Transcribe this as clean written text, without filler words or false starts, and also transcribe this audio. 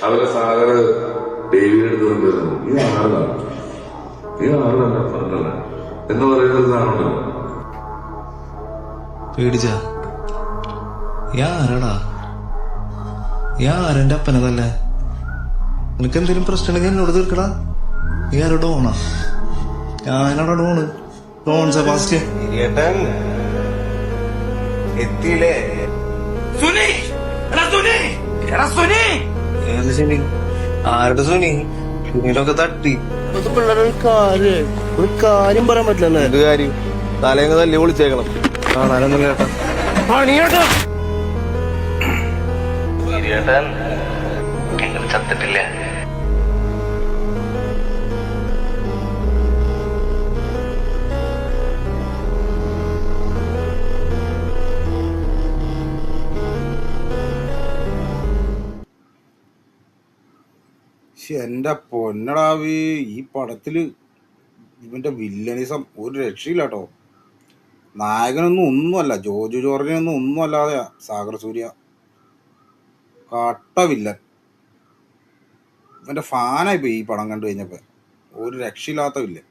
അവരെ സാഗർ ഡെയിലി എടുത്തുകൊണ്ട് ഈ ആളാണ് പറഞ്ഞത് എന്ന് പറയുന്നത് സാധനമാണ്. പേടിച്ച ആരാടാ ആരെന്റെ അപ്പനതല്ലേ? നിനക്ക് എന്തെങ്കിലും പ്രശ്നമുണ്ടെങ്കിൽ എന്നോട് തീർക്കടാ. നീ ആരോ ഡോണാ? ഞാനാടാ ഡോൺ സെബാസ്റ്റ്യൻ. എത്തിയില്ലേ ആരുടെ സുനി? സുനിലൊക്കെ തട്ടി പിള്ളേർ ഒരു കാര്യം പറയാൻ പറ്റില്ലല്ലേ? എന്ത് കാര്യം? തലേന്ന് തല്ലി വിളിച്ചേക്കണം. കാണാനൊന്നും കേട്ടാ ചത്തിട്ടില്ല. എന്റെ പൊന്നടാവി, ഈ പടത്തില് ഇവന്റെ വില്ലനിസം ഒരു രക്ഷയില്ല കേട്ടോ. നായകനൊന്നും ഒന്നുമല്ല, ജോജു ജോർജിനൊന്നും ഒന്നും അല്ലാതെ സാഗർ സൂര്യ കട്ട വില്ലൻ. ഇവന്റെ ഫാനായിപ്പോയി ഈ പടം കണ്ടു കഴിഞ്ഞപ്പോ. ഒരു രക്ഷയില്ലാത്ത വില്ലൻ.